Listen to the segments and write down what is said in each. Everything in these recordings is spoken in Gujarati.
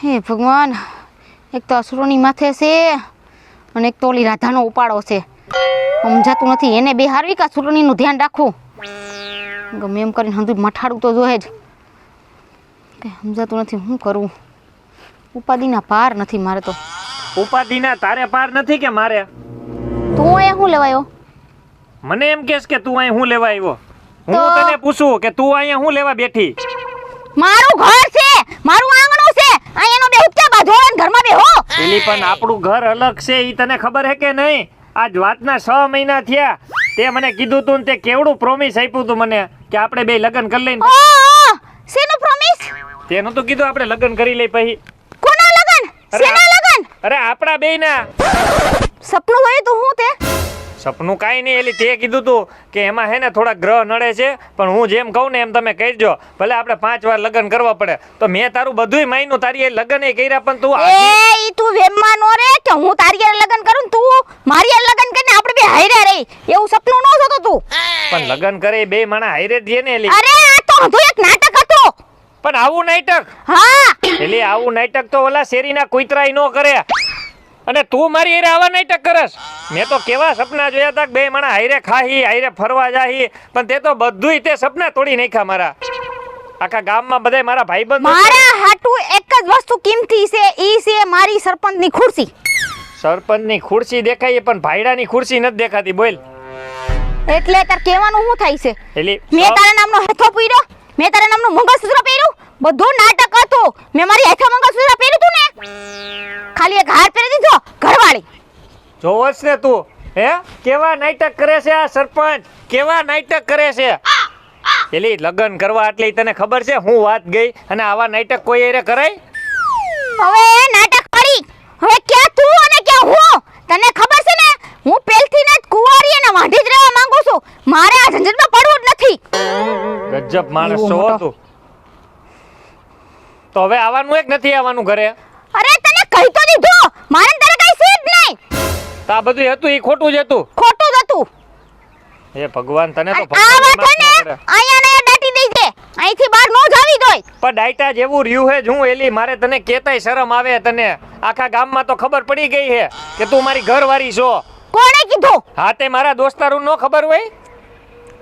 હે ભગવાન, એક તો અસુરોની માથે છે અને એક તો ઓલી રાધાનો ઉપાડો છે. સમજાતું નથી એને બે હારવી કે અસુરોનીનું ધ્યાન રાખવું. ગમે એમ કરીને હંધું મઠાડું તો જોહે જ. કંઈ સમજાતું નથી શું કરવું. ઉપાધિના પાર નથી મારે તો. ઉપાધિના તારે પાર નથી કે મારે? તું અહીંયા શું લેવાયો? મને એમ કહેશ કે તું અહીં શું લેવા આવ્યો? હું તો- તને પૂછું કે તું અહીંયા શું લેવા બેઠી? મારું ઘર છે, મારું આંગણું છે, અહીંયાનો બે હુક્કા બાંધો અને ઘરમાં બેહો. પેલી પણ આપણું ઘર અલગ છે ઈ તને ખબર હે કે નહીં? આજ વાતના 6 મહિના થયા. તે મને કીધું તું ને તે કેવડું પ્રોમિસ આપ્યું તું મને કે આપણે બે લગ્ન કરી લઈને. શેનું પ્રોમિસ? તે નતું કીધું આપણે લગ્ન કરી લઈ પછી? કોના લગન? અરે શેના લગન? અરે આપણા બેયના. સપનું જોયું તું હું તે? સપનું કાંઈ નહીં, એલી તે કીધું તું કે એમાં હે ને થોડા ગ્રહ નડે છે, પણ હું જેમ કહું ને એમ તમે કહેજો. ભલે આપણે 5 વાર લગ્ન કરવા પડે. તો મેં તારું બધુંય માન્યું, તારી એ લગ્ન એ કર્યા, પણ તું ઈ તું વેમમાં નો રે કે હું તારી હારે લગન કરું ને તું મારી હારે લગન કરીને આપણે બે હાયરા રહી. એવું સપનું નો જોતો તું. પણ લગ્ન કરે બે માણા હાઈરે જ ને એલી. અરે આ તો હંધું એક નાટક હતું. પણ આવું નાટક? હા. એલી આવું નાટક તો ઓલા શેરીના કૂતરાય નો કરે. અને તું મારી હારે આવા નાટક કરસ? મેં તો કેવા સપના જોયા હતા કે બે માણા હાઈરે ખાહી, હાઈરે ફરવા જાહી, પણ તે તો બધુંય તે સપના તોડી નાખ્યા મારા. આખા ગામમાં બધાય મારા ભાઈબંધ. મારા હાટુ એક જ વસ્તુ કિંમતી છે, ઈ છે મારી સરપંચની ખુરશી. સરપંચની ખુરશી દેખાય પણ ભાઈડાની ખુરશી નથી દેખાતી. બોલ. એટલે તાર કહેવાનું શું થાય છે? એલી મેં તારા નામનો હાથો પૂર્યો, મેં તારા નામનું મંગળસૂત્ર પહેર્યું, બધું નાટક હતું. મેં મારી હાથે મંગળસૂત્ર પહેર્યું તું ને, ખાલી એક હાર પહેરી દીધો ઘરવાળી. જોવસ ને તું હે કેવા નાટક કરે છે આ સરપંચ, કેવા નાટક કરે છે. એલી લગ્ન કરવા એટલે તને ખબર છે હું વાત ગઈ, અને આવા નાટક કોઈ એરે કરાય? હવે નાટક કરી, હવે ક્યાં તું અને ક્યાં હું? તને ખબર છે ને હું પહેલથી ને જ કુંવારી અને વાંઢી જ રહેવા માંગુ છું. મારે આ ઝંઝટમાં પડવું જ નથી. ગજબ માણસ એવો છો મોટો. તું. તો હવે આવવાનું એક નથી આવવાનું ઘરે? અરે તને કહી તો દીધું, મારે ને તારે કઈ છે જ નહીં. તો આ બધું હતું એ ખોટું જ હતું. ખોટું જ હતું. હે ભગવાન, તને તો અને આ ભગવાન વાત હે ને અહીંયા ને દાટી દેજે, અહીંથી બહાર નો જાવી દોય. પણ ડાયટા જેવું રહ્યું હે જ હું એલી, મારે તને કેતાય શરમ આવે તને? આખા ગામમાં તો ખબર પડી ગઈ હે કે તું મારી ઘરવાળી છો. કોણે કીધું? હા તે મારા દોસ્તારું નો ખબર હોય?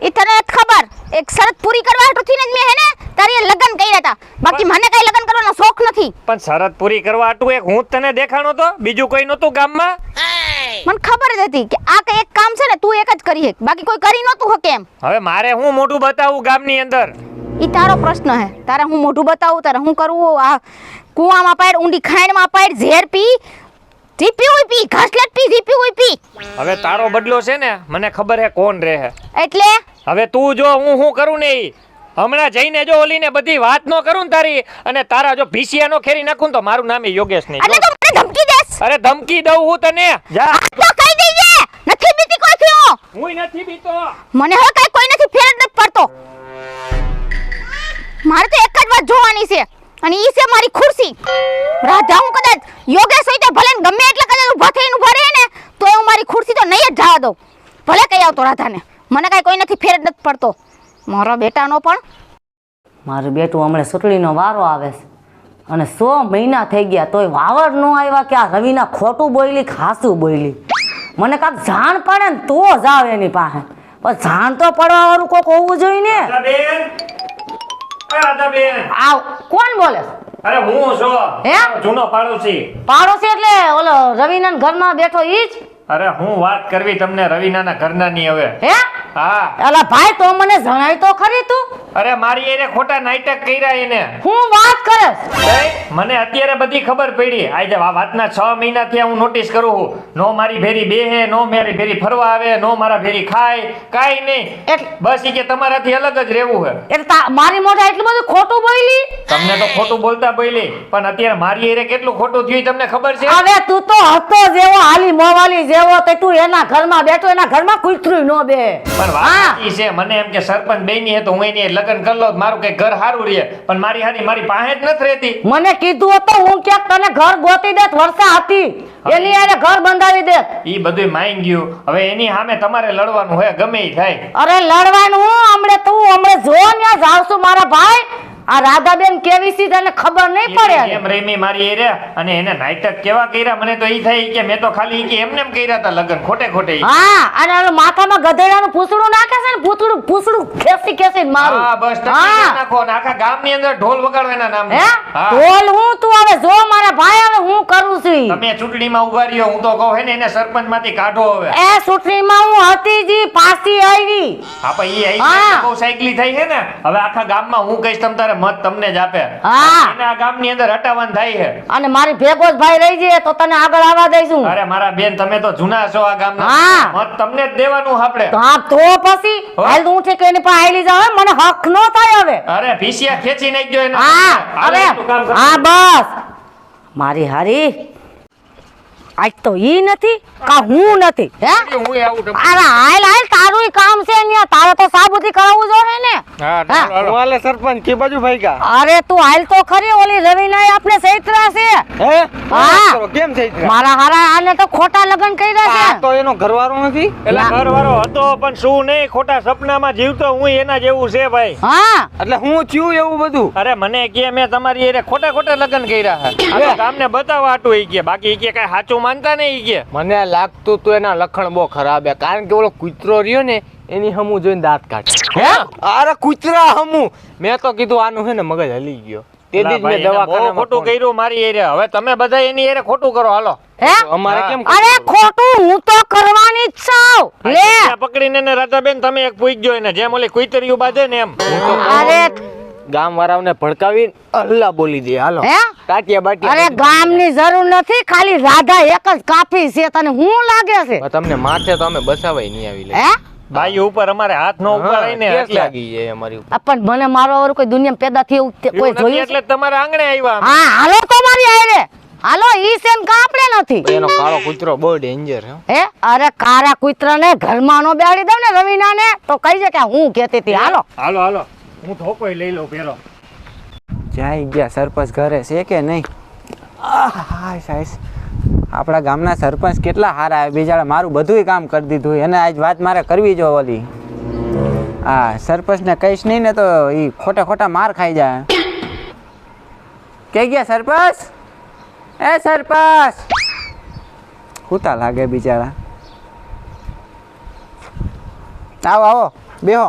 ઈ તને નથી ખબર. એક શરત પૂરી કરવા હાટુથી ને જ મેં હે ને તારી હારે લગ્ન કર્યા હતા. બાકી મને કઈ લગ્ન કરવાનો શોખ નથી. પણ શરત પૂરી કરવા આટું એક હું જ તને દેખાણો તો, બીજું કોઈ નહોતું ગામમાં? મને ખબર જ હતી કે આ કઈ એક કામ છે ને તું એક જ કરી હે, બાકી કોઈ કરી નહોતું હકે એમ. હવે મારે હું મોઢું બતાવું ગામની અંદર? ઈ તારો પ્રશ્ન હે. તારે હું મોઢું બતાવું, તારે હું કરવું? આ કુવામાં પાડ, ઊંડી ખાણમાં પાડ, ઝેર પી, જીપી હોય પી, ઘાસલેટ પી, જીપી હોય પી. હવે તારો બદલો છે ને મને ખબર હે કોણ રહે. એટલે હવે તું જો હું કરું ને ઈ હમણાં જઈને જો ઓલીને બધી વાત નો કરું ને તારી, અને તારા જો ભીસિયા નો ખેરી નાખું ને તો મારું નામ યોગેશ નહીં. એટલે તું મને ધમકી દેસ? અરે ધમકી દઉં હું તને? જા. તો કહી દેજે, નથી બીતી કોઈથી હું. હુંય નથી બીતો. મને હવે કઈ કોઈ નથી ફેર જ નથી પડતો. મારે તો એક જ વાત જોવાની છે, અને ઈ છે મારી ખુરશી. રાધા હું કદાચ યોગેશ હોય તો ભલે ને ગમે એટલે કદાચ ઊભા થઈને ઊભા રહે ને તો હું મારી ખુરશી તો નહીં જ જવા દઉં. ભલે કઈ આવતો રાધાને, મને કઈ કોઈ નથી ફેર જ નથી પડતો. મારા બેટાનો પણ મારું બેટું હમણાં ચૂંટણીનો વારો આવે છે અને 100 મહિના થઈ ગયા તોય વાવડ ન આવ્યા કે આ રવિના ખોટું બોલી ખાસું બોલી. મને કાંક જાણ પડે ને તો જાવ એની પાસે, પણ જાણ તો પડવા વાળું કોક હોવું જોઈએ ને. આવ કોણ બોલે? અરે હું છો હે? જૂનો પાડોશી. પાડોશી એટલે ઓલો રવિના ઘરમાં બેઠો ઈ જ? અરે હું વાત કરવી તમને રવિનાના ઘરનાની હવે. હે? હા. અલા ભાઈ તો મને જણાય તો ખરી તું. અરે મારી એને ખોટા નાટક કર્યા એને. હું વાત કરે? મને અત્યારે બધી ખબર પડી. આજે વાતના 6 મહિના થયા હું નોટિસ કરું છું. નો મારી ભેરી બેહે, નો મારી ભેરી ફરવા આવે, નો મારા ભેરી ખાય, કાઈ નહીં. બસ ઈ કે તમારાથી અલગ જ રહેવું છે. એટલે મારી મોઢે એટલું બધું ખોટું બોલી? તમને તો ખોટું બોલતા બોલી, પણ અત્યારે મારી એને કેટલું ખોટું થયું તમને ખબર છે? હવે તું તો હતો જેવો હાલી મોવાલી જેવો તે તું એના ઘરમાં બેઠો, એના ઘરમાં કૂતરું ન બે. પણ વાત ઈ છે મને એમ કે સરપંચ બેની હે તો હું એની લગ્ન કરી લઉં, મારું કઈ ઘર સારું રહે, પણ મારી હારી મારી પાસે જ નથી રહેતી. મને કીધું હતું હું ક્યાંક તને ઘર ગોતી દેત, વર્ષા હતી એની હારે ઘર બંધાવી દે. ઈ બધું માંગી ગયું. હવે એની સામે તમારે લડવાનું હોય ગમે ઈ થાય. અરે લડવાનું હું હમણે તું હમણે જો ન્યા જાવશું મારા ભાઈ. આ રાધાબેન કેવી છે તને ખબર નહીં પડે એમ રેમી મારી એરે અને એને નાટક કેવા કર્યા મને તો ઈ થાય કે મેં તો ખાલી કે એમને એમ કર્યા હતા લગન ખોટે ખોટે ઈ. હા અને ઓલો માથામાં ગધેડાનું પૂછડું નાખે છે ને પૂછડું ખેંચી ખેંચી મારું હા બસ તમે હા. કરી નાખો અને આખા ગામની અંદર ઢોલ વગાડવાના નામ હે હા બોલ હું તું હવે જો મારા ભાઈ હવે હું કરું છું તમે ચૂંટણીમાં ઉભા રહ્યો હું તો કહું હે ને એને સરપંચમાંથી કાઢો હવે એ ચૂંટણીમાં હું હતી જી પાછી આવી હા પણ ઈ હા. આઈ બહુ સાયકલી થઈ છે ને હવે આખા ગામમાં હું કહીશ તમ તારે મત તમને જ આપે હા. એના ગામની અંદર હટાવવાનું થાય છે અને મારી ભેગો જ ભાઈ રહી જાય તો તને આગળ આવવા દઈશું અરે મારા બેન તમે તો જૂના છો આ ગામના હા. મત તમને જ દેવાનું આપણે હા તો પછી હો? હાલ હું છે કે એની પાસે આયલી જાવ મને હક નો થાય હવે અરે ભીસિયા ખેંચી નાખજો એને હા હાલો, હવે એટલું કામ કરો. હા બસ મારી હારી આજ તો ઈ નથી કા હું નથી હે હું આવું તમને. અરે હાલ હાલ તારું ય કામ છે અહીંયા તારે તો સાબુતી કરાવવું જોઈએ ને હા હા. હાલો, હાલો. વાલે સરપંચ કે બાજુ ભાઈ કા અરે તું હાલ તો ખરી ઓલી રવિના આપણે સૈત્રા છે હે હા. કરો, કેમ છે ઈ? મારા હારા આને તો ખોટા લગ્ન કર્યા આ છે તો એનો ઘરવાળો નથી એટલે ઘરવાળો હતો પણ શું નહીં ખોટા સપનામાં જીવતો હું એના જેવું છે ભાઈ હા એટલે હું થયું એવું બધું અરે મને કે મેં તમારી એરે ખોટા ખોટા લગ્ન કર્યા છે આ તો ગામને બતાવવા હાટું ઈ કે બાકી ઈ કે કાંઈ સાચું માનતા નહીં ઈ કે મને લાગતું તો એના લખણ બહુ ખરાબ હે કારણ કે ઓલો કૂતરો રહ્યો ને એની હમું જોઈને દાંત કાઢે હે? અરે કૂતરા હમું મેં તો કીધું આનું હે ને મગજ હલી ગયો તે દી જ મેં ભાઈ, એને બહુ દવાખાનામાં ખોટું ફોન- કર્યું મારી એરે હવે તમે બધા એની એરે ખોટું કરો હાલો હે અમારે હા. કેમ અરે ખોટું હું તો કરવાની જ છું લે આ પકડીને ને રાધાબેન તમે એક પૂછજો એને જેમ ઓલી કુતરીયું બાંધે ને એમ અરે ગામ વાળાઓને ભડકાવીને અલ્લા બોલી દે હાલો હે કાટિયા બાટિયા અરે ગામની જરૂર નથી ખાલી રાધા એક જ કાફી છે તને હું લાગે છે પણ તમને માથે તો અમે બસાવાય નહીં આવી લે હે બાઈ ઉપર અમારે હાથ નો ઉપાડાય ને કેસ એટલે લાગી જાય અમારી ઉપર. પણ મને મારો વર કોઈ દુનિયામાં પેદા થયું તે કોઈ એવું નથી જોયું છે? એટલે તમારે આંગણે આવ્યા અમે. હા હાલો તો મારી આયરે હાલો ઈ સેમ કા આપણે નથી એનો કાળો કૂતરો બહુ ડેન્જર હે હે અરે કારા કૂતરાને ઘરમાં નો બેહાડી દઉં ને રવિનાને તો કહી છે કે હું કહેતી હતી હાલો હાલો હાલો હું ઠોકોય લઈ લઉં પેલો જાય ગયા સરપંચ ઘરે છે કે નહીં હાય સાઈસ આપણા ગામના સરપંચ કેટલા સારા બિચારા મારું બધુંય કામ કરી દીધું અને આજ વાત મારે કરવી જો ઓલી હા સરપંચને કહીશ નહીં ને તો એ ખોટા ખોટા માર ખાઈ જાય કે ગયા સરપંચ એ સરપંચ હુતા લાગે બિચારા આવો આવો બેહો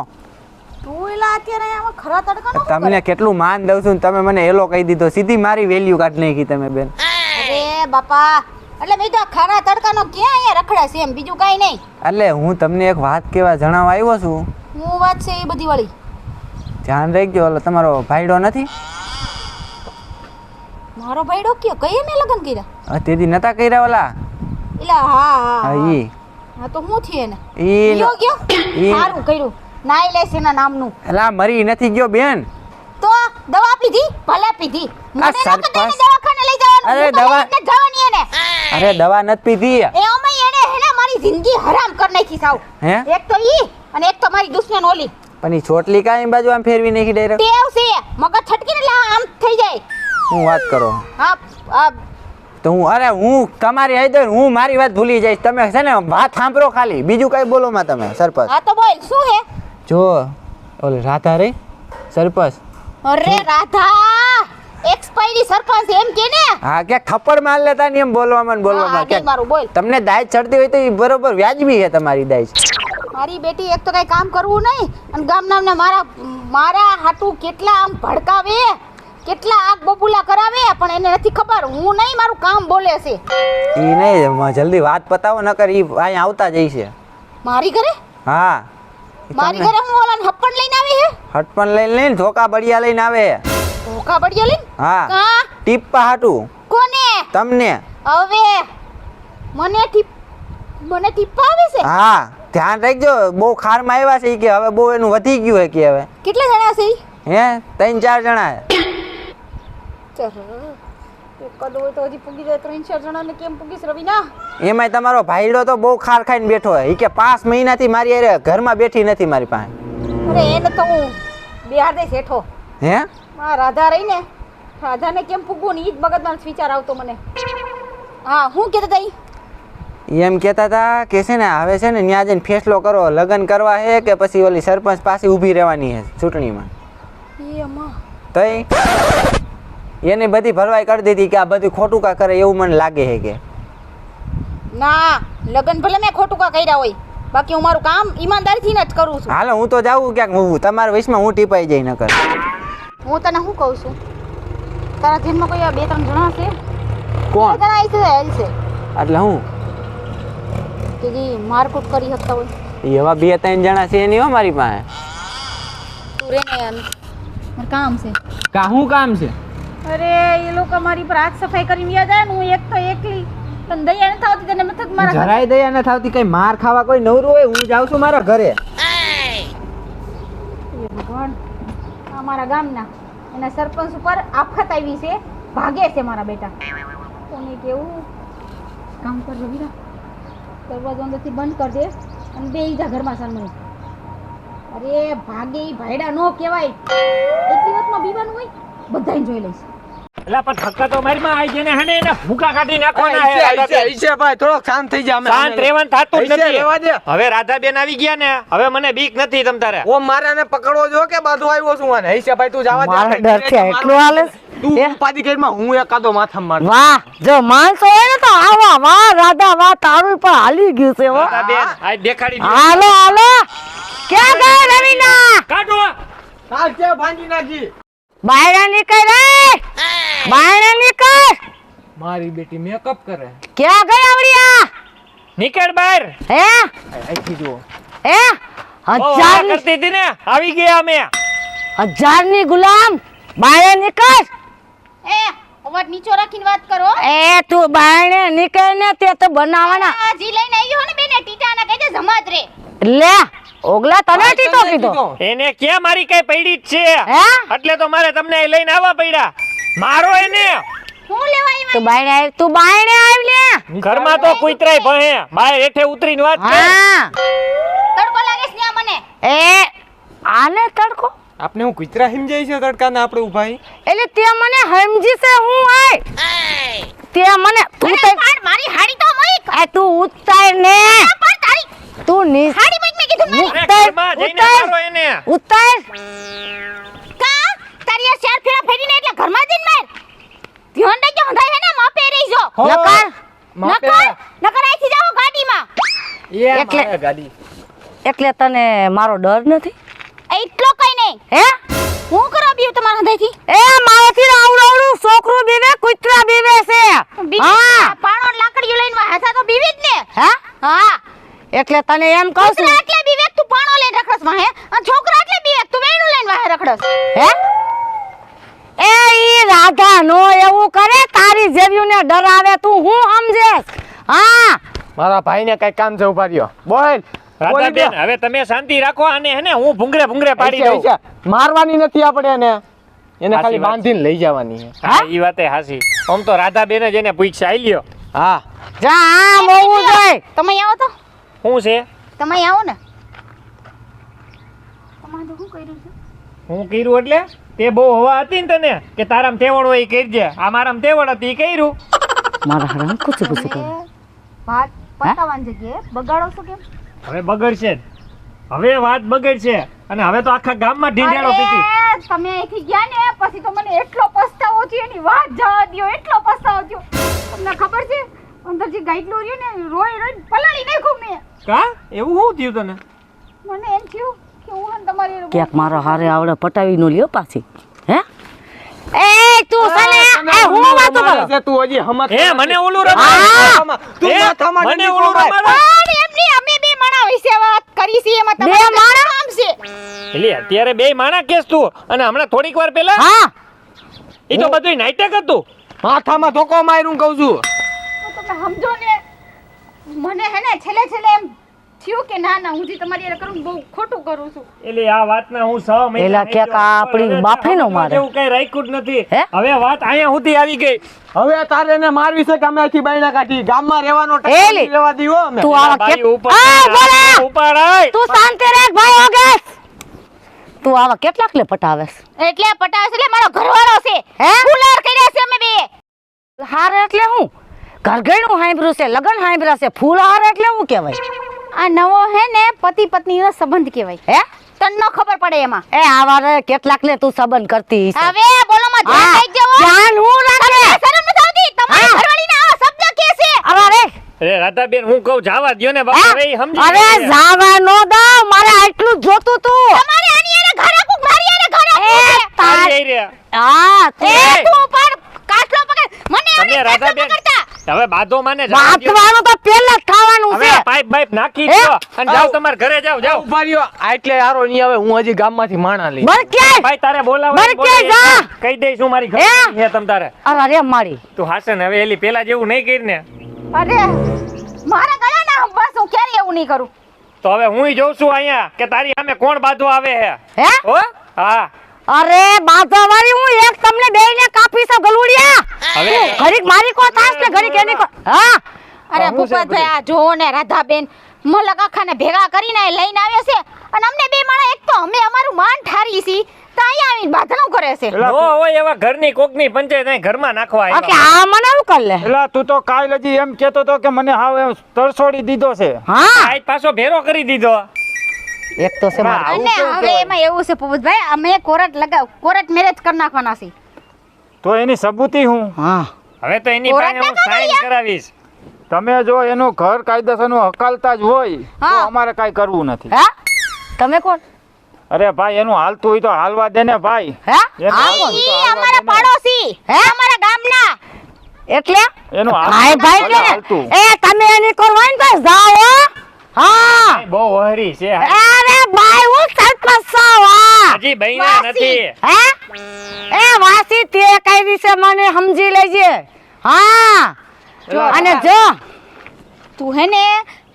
તું એલા અત્યારે આમાં ખરા તડકાનો તમને કેટલું માન દઉં છું ને તમે મને એલો કહી દીધો સીધી મારી વેલ્યુ કાઢી નાખી તમે બેન અરે બાપા એટલે મેં તો આ ખરા તડકાનો ક્યાં અહીંયા રખડા છે એમ બીજું કાંઈ નહીં એટલે હું તમને એક વાત કહેવા જણાવવા આવ્યો છું હું વાત છે એ બધી વાળી ધ્યાન રાખજો ઓલો તમારો ભાઈડો નથી મારો ભાઈ ડોક્યો કઈ મેં લગ્ન કર્યા તેથી નતા કર્યા ઓલા એલા હા હા હા હા. ઈ હા તો હું થયું એને ઈ ગયો ગયો ઈ- સારું કર્યું નાઈ લેશે એના નામનું એલા મરી નથી ગયો બેન તો દવા પીધી ભલે પીધી મને ન સરપંચ. કહેતા એને દવાખાને લઈ જવાનું અરે હું તો દવા- લઈને જ જવાની એને અરે દવા નથી પીધી એ અમાય એને હેને મારી જિંદગી હરામ કરી નાખી સાવ હે એક તો ઈ અને એક તો મારી દુશ્મન ઓલી પણ ઈ ચોટલી કાંઈ બાજુ આમ ફેરવી નાખી ડાયરેક્ટ ટેવ છે મગજ છટકીને એટલે આમ થઈ જાય હું વાત કરો હા આ તો હું તમારી આવી દઉં હું મારી વાત ભૂલી જઈશ તમે છે ને વાત સાંભળો ખાલી બીજું કઈ બોલો માં તમે સરપંચ હા તો બોલ શું હે જો ઓલે રાધા રે સરપંચ અરે રાધા એક્સપાયરી સરપંચ એમ કે ને હા ક્યાંક થપ્પડ માર લેતા ને એમ બોલવામાં ને હા, બોલવામાં નહીં ક્યાંક મારું બોલ તમને દાય ચડતી હોય તો એ બરોબર વ્યાજબી છે તમારી દાય મારી બેટી એક તો કઈ કામ કરવું નહીં અને ગામના મારા હાટુ કેટલા આમ ભડકાવે કેટલા આગ બબુલા કરાવે પણ એને નથી ખબર હું નહીં મારું કામ બોલે છે ઈ નહીં જલ્દી વાત પતાવો નકર ઈ અહીંયા આવતા જ છે મારી ઘરે હા ઈ મારી તમને ઘરે હું ઓલાને હપ્પણ લઈને આવી હે હટપણ લઈને ધોકા બળિયા લઈને આવે ધોકા બળિયા લઈને હા કા ટીપા હાટું કોને તમને હવે મને ટીપા આવે છે હા ધ્યાન રાખજો બહુ ખારમાં આવ્યા છે ઈ કે હવે બહુ એનું વધી ગયું છે કે હવે કેટલા જણા છે ઈ? હે 3-4 જણા ચલ કદ હોય તો હજી પૂગી જાય 3-4 જણાને કેમ પૂગીશ રવિના એમાંય તમારો ભાઈડો તો બહુ ખાર ખાઈને બેઠો હોય ઈ કે 5 મહિનાથી મારી હારે ઘરમાં બેઠી નથી મારી પાસે અરે એને તો હું બિહાર દઈશ હેઠો હે હા રાધા રહી ને રાધાને કેમ પૂગવું ને ઈ જ મગજમાં વિચાર આવતો મને હા હું કહેતા હતા ઈ એમ કહેતા હતા કે છે ને હવે છે ને ન્યા જઈને ફેસલો કરો લગ્ન કરવા છે કે પછી ઓલી સરપંચ પાસે ઊભી રહેવાની છે ચૂંટણીમાં એ અમ્મા તઈ એને બધી ભરવાઈ કરી દીધી કે આ બધું ખોટું કા કરે એવું મને લાગે છે કે ના લગન ભલે મેં ખોટું કા કર્યા હોય બાકી હું મારું કામ ઈમાનદારીથી જ કરું છું. હાલો હું તો જાઉં ક્યાંક હું તમારા વયસમાં હું ટીપાઈ જઈ નકર. હું તને શું કહું છું તારા ધ્યાનમાં કોઈ આ 2-3 જણા છે કોણ જણા આવી છે એટલે હું કે જે મારકૂટ કરી શકતા હોય. એવા 2-3 જણા છે એની હો મારી પાસે. તું રે ને યાર મારું કામ છે. કા શું કામ છે? અરે એ લોકો મારી પર હાથ સફાઈ કરીને વ્યા જાય ને હું એક તો એકલી તને દયા નથી આવતી તને મથક મારા જરાય દયા ન થાવતી કઈ માર ખાવા કોઈ નવરું હોય હું જાઉં છું મારા ઘરે. ભગવાન અમારા ગામના એના સરપંચ ઉપર આફત આવી છે ભાગે છે મારા બેટા કોને કેવું કામ કર રવિરા દરવાજો અંદરથી બંધ કરજે અને બેહી જા ઘરમાં સામે. અરે ભાગે ઈ ભાયડા નો કહેવાય એક દિવસમાં બીવાનું હોય બધાને જોઈ લઈશ. એટલે પણ ધક્કા તો મારી માં આવી જઈને હને એને ભૂકા કાઢી નાખવાના હે ઈશે રાધાબેન. ભાઈ થોડોક શાંત થઈ જા. શાંત રહેવાનું થાતું જ ઈશે નથી. રહેવા દે. હવે રાધાબેન આવી ગયા ને હવે મને બીક નથી તમ તારે. ઓ મારે આને પકડવો જો કે બાધો આવ્યો છું આને. ઈશે ભાઈ તું જવા દે. મારો ડર છે એટલું હાલે છે. તું ઉપાધિ કરીમાં હું એકાદો માથામાં માર. વાહ જો માણસો હોય ને તો આવા વાહ રાધા વાહ તારું પણ હાલી ગયું છે હો. રાધાબેન આ દેખાડી દો. હાલો હાલો ક્યાં ગયા રવિના કાઢો. કાલ છે ભાંગી નાખી. બાયણા નીકળ રે બાયણા નીકળ. મારી બેટી મેકઅપ કરે. ક્યાં ગયા આવડિયા નીકળ બહાર. હે અહીંથી જુઓ. હે બહુ હવા હજારની કરતી હતી ને આવી ગયા અમે. હજારની ગુલામ બાયણે નીકળ. એ અવાજ નીચો રાખીને વાત કરો. એ તું બાયણે નીકળ ને તે તો બનાવવાના આ જી લઈને આવ્યો ને બેને ટીટાના કહેજે જમાત રે. લે ઓગલા તને ટીટો કીધો એને ક્યાં મારી કઈ પડી જ છે હે એટલે તો મારે તમને અહીં લઈને આવવા પડ્યા. મારો એને હું લેવા આવ્યા તું બાયણે આવ લે. ઘરમાં તો કુતરાય ભહે બહાર હેઠે ઉતરીને વાત કરે. હા તડકો લાગે છે ત્યાં મને. એ આને તડકો આપણે હું કુતરા હિમજાઈ છે તડકાને આપણે ઉભા હી. એટલે તે મને સમજી છે હું આય તે મને તું અરે પણ મારી હાડી તો મોઈક. આ તું ઉતાર ને પણ તારી તું ની હાડી મોઈક મેં કીધું મારી. અરે ઘરમાં જઈને મારો એને. ઉતાર કા તારી આ શેર ફેરા ફેરીને એટલે ઘરમાં જઈને માર. ધ્યાન રાખજો હંધાઈ હે ને માપે રહીજો. હો. નકર માપે. નકર અહીંથી જાઓ ગાડીમાં. એ એટલે- મારે ગાડી. એટલે તને મારો ડર નથી એટલો કઈ નહીં. હે હું કરવા બીવ તમારા હંધાઈથી? એ મારાથી આવડું છોકરું બીવે કુતરા બીવે છે હા પાણો ને લાકડીઓ લઈને વાહતા તો બીવી જ ને. હે હા એટલે તને એમ કહું છું કુતરા એટલે બીવે તું પાણો લઈને રખડસ માં હે અને છોકરા એટલે બીવે તું વેણું લઈને વાહે રખડસ. હે એ ઈ રાધા નો એવું કરે તારી જેવીઓને ડરાવે તું હું સમજેસ હા મારા ભાઈને કઈ કામ છે ઉભા રહ્યો. બોલ. રાધાબેન હવે તમે શાંતિ રાખો અને હે ને હું ભૂંગળે ભૂંગળે પાડી દઉં. મારવાની નથી આપણે એને સાચી ખાલી વાત. બાંધીને લઈ જવાની છે. હા ઈ વાતે હાસી. આમ તો રાધાબેન જ એને પૂછ્યા આઈ લ્યો. હા જા આમ હોવું જોઈએ તમે આવો તો શું છે તમે આવો ને. તમારે તો શું કર્યું છે? હું કર્યું એટલે તે બહુ હવા હતી ને તને કે તારામ તેવડ હોય ઈ કરજે. આ મારામ તેવડ હતી ઈ કર્યું. મારા હરામ કુછ કુછ કરે વાત પતાવવાની જગ્યાએ બગાડો છો કેમ? હવે બગડશે જ. હવે વાત બગડશે અને હવે તો આખા ગામમાં ઢીંઢેડો પીટી. અરે, તમે અહીંથી ગયા ને પછી તો મને એટલો પસ્તાવો થયો એની વાત જવા દ્યો એટલો પસ્તાવો થયો. તમને ખબર છે અંદર જે ગાઈડલો રહ્યો ને રોઈ રોઈને પલાળી નાખ્યો મેં. કા એવું શું થયું તને? મને એમ થયું કે હું હે ને તમારી હારે ક્યાંક મારો હારે આવડે પટાવી નો લ્યો પાછી હે એ તું સાલે એ હું વાતો મારે કરો છે, તું હજી હમત હે મને ઓલું હા. રમાડ. તું હે, માથામાં મને ડંડી ઓલું પકડાય. રમાડ. પણ એમની અમે બે માણા વિશે વાત કરી છે એમાં બે તમારે માણા? કામ છે. એટલે અત્યારે બે માણા કેસ તું અને હમણાં થોડીક વાર પહેલા હા ઈ તો બધું નાટક હતું. માથામાં ધોકો માર્યું કહું છું. તો તમે સમજો ને મને હે ને છેલ્લે એમ થયું કે ના હું જે તમારી હારે કરું ને બહુ ખોટું કરું છું. એટલે આ વાતના હું 6 મહિના એલા થઈ ક્યાંક ગયો. આ આપણી હવે બાફીનો સમજવા મારે. જેવું કઈ રાખ્યું જ નથી. હે? હવે વાત અહીંયા સુધી આવી ગઈ. હવે તારે એને મારવી છે કે અમે અહીંથી બાયણા કાઢી ગામમાં રહેવાનો ટાઈમ એલી. નથી લેવા દીવો અમે. તું આવા બાઈ કે ઉપર આ બોલા ઉપાડાય. તું શાંતિ રાખ ભાઈ ઓગેસ તું આવા કેટલાક લે પટાવેસ એટલે પટાવે છે એટલે મારો ઘરવાળો છે. હે ફુલાર કર્યા છે અમે બે. હાર એટલે હું ઘરઘરનું હાંભળ્યું છે લગન હાંભળ્યા છે ફૂલ હાર એટલે હું કહેવાય આ નવો હે ને પતિ પત્નીનો સંબંધ કહેવાય. હે તને ન ખબર પડે એમાં એ આવારે કેટલાક ને તું સંબંધ કરતી હશે. હવે બોલોમાં ધ્યાન હા, રાખજો હો. ધ્યાન હું રાખે. તમને શરમ નથી આવતી તમારી હા. ઘરવાળીને આવા શબ્દ કહે છે અરે અરે રાધાબેન હું કહું જાવા દ્યો ને બાપા હવે ઈ સમજી અરે ગઈ છે. જાવા નો દઉં, મારે આટલું જ જોતું તું. તમારે આની હારે ઘર આખું મારી હારે ઘર આખું એ છે. તાર- આઈ રહ્યા. હા, તે એ તું પણ કાચલો પકડ મને તમે આની રાધાબેન કાચલો પકડતા હવે બાધો માને જવા દ્યો. બાથવાનું તો પહેલા જ થવાનું હવે છે. આ પાઇપ બાઇપ નાખી એ? દો અને જાઓ તમારા ઘરે જાઓ જાઓ ઉભા રહ્યો આ એટલે હારો નહીં આવે હું હજી ગામમાંથી માણા લઈ બર ક્યાંય? ભાઈ તારે બોલાવો મારે ક્યાંય જા. કહી દઈશ હું મારી એ? ઘરે હે તમ તારે અરે મારી તું હાસન હવે એલી પેલા જેવું નહીં કરીને અરે મારા ગળા ના બસ હું ક્યારે એવું નહીં કરું તો હવે હુંય જોઉં છું અહીંયા કે તારી સામે કોણ બાધો આવે હે હે હો હા અરે બાધા વાળી હું એક તમને બેયને કાપી છે ગલુડિયા. હવે ઘડીક મારી કો તાસ ને ઘડીક એની કો. હા અરે ભૂપતભાઈ આ જો ને રાધાબેન મલક આખાને ભેગા કરીને અહીં લઈને આવ્યા છે અને અમને બે માણા એક તો અમે અમારું માન ઠારી છી તો અહીંયા આવીને બાધણું કરે છે નો હોય એવા ઘરની કોકની પંચાયત અહીં ઘરમાં નાખવા ઓકે આવ્યા આ મને શું કર લે. એલા તું તો કાલ હજી એમ કહેતો તો કે મને હાવ એમ તરસોડી દીધો છે. હા આજ પાછો ભેરો કરી દીધો એક તો છે મારે. અને હવે એમાં એવું છે ભૂપતભાઈ અમે કોર્ટ મેરેજ કરી નાખવાના છે તો એની સબૂતી હું હા હવે તો એની કોરા પાસે હું ના સાઈન કાઢ્યા? કરાવીશ તમે જો એનું ઘર કાયદેસરનું હકાલતા જ હોય તો હા. અમારે કાંઈ કરવું નથી. હે તમે કોણ અરે ભાઈ એનું હાલતું હોય તો હાલવા દે ને ભાઈ. હે એનું હા હાલતું કોણ? હોય તો ઈ હાલવા અમારા દે ને. પાડોશી હે? અમારા ગામના એટલે એનું ભાઈ ભાઈ ભલે કે હાલતું. એ તમે એની કરવા ને તો જાઓ હો. હા બહુ વહરી છે અરે ભાઈ હું સરપંચ છું હા. હજી બૈના નથી હે એ વાસી તે કઈ વિશે મને સમજી લેજે. હા અને જો તું હે ને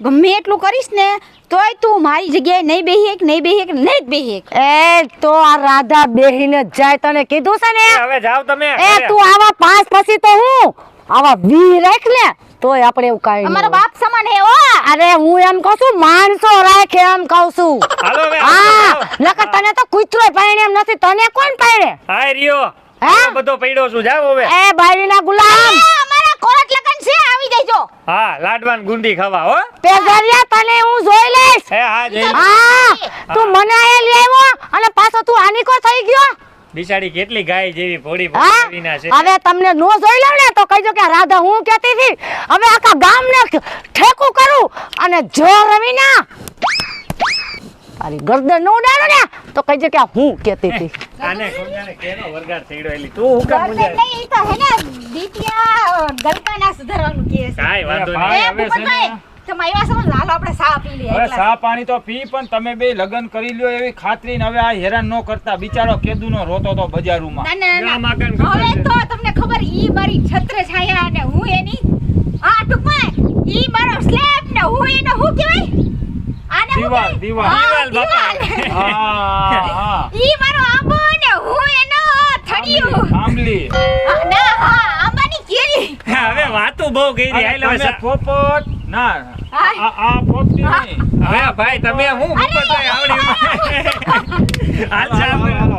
ગમે એટલું કરીશ ને તોય તું મારી જગ્યાએ નહીં બેહી એક નહીં બેહી એક નહીં જ બેહી એક એ તો આ રાધા બેહીને જ જાય તને કીધું છે ને. હવે જાવ તમે એ ઘરે. તું આવા 5 પછી તો હું આવા 20 રાખ ને તોય આપણે એવું કાઈ અમારો બાપ સમાન હે ઓ અરે હું એમ કહું છું માણસો રાખે એમ કહું છું. હાલો હવે હા હાલો. નકર તને તો કૂતરોય પાણે એમ નથી તને કોણ પાણે હાય રહ્યો હે? આ બધો પડ્યો છું જાવ હવે એ બારીના ગુલામ અમારા કોર્ટ લગન છે આવી જજો હા લાડવાન ગુંદી ખાવા હો પેગરિયા તને હું જોઈ લઈશ. હે હા જઈ હા તું મને આયા લઈ આવ્યો અને પાછો તું આની કો થઈ ગયો. બિચારી કેટલી ગાય જેવી ભોળી હા ભોળીના છે હવે તમને નો જોઈ લઉં ને તો કહીજો કે આ રાધા હું કહેતી હતી હવે આખા ગામને ઠેકું કરું અને જો રવિના તારી ગરદન નો ઉડાડો ને તો કહીજો કે આ હું કહેતી હતી. આને કોણ કેનો વરગાડ થઈડો એલી તું હું કામ મુંજાય નહીં ઈ તો હે ને દીપિયા ગલકાના સુધારવાનું કહે છે કાઈ વાંધો ભાઈ, નહીં એ હવે છે ભૂપતભાઈ તમે આવ્યા છો ને, લાલો આપણે સા પી લઈએ હવે એકલા. સા પાણી તો પી પણ તમે બે લગ્ન કરી લ્યો એવી ખાતરી હવે આ હેરાન ન કરતા બિચારો કેદુનો રોતો તો બજારમાં. ના ના ના, ના માકન ખબર હવે છે. તો તમને ખબર ઈ મારી છત્ર છાયા અને હું એની આ ટૂંકમાં ઈ મારો સ્લેબ ને હું એનો હું કહેવાય આને હું દીવાલ, કહેવાય? દીવાલ. હા, દીવાલ, બાપા. દીવાલ. હા હા ઈ મારો આંબો ને હું એનો થડિયું આંબલી. ના હા આંબાની કેરી હવે વાતું બહુ કરી અને હાલ હવે તમે પોપટ ના હા. આ પોપટી નહીં. હવે ભાઈ તમે હું અરે! ઉપર આવડી હાલ હાલો, સાહેબ હાલો.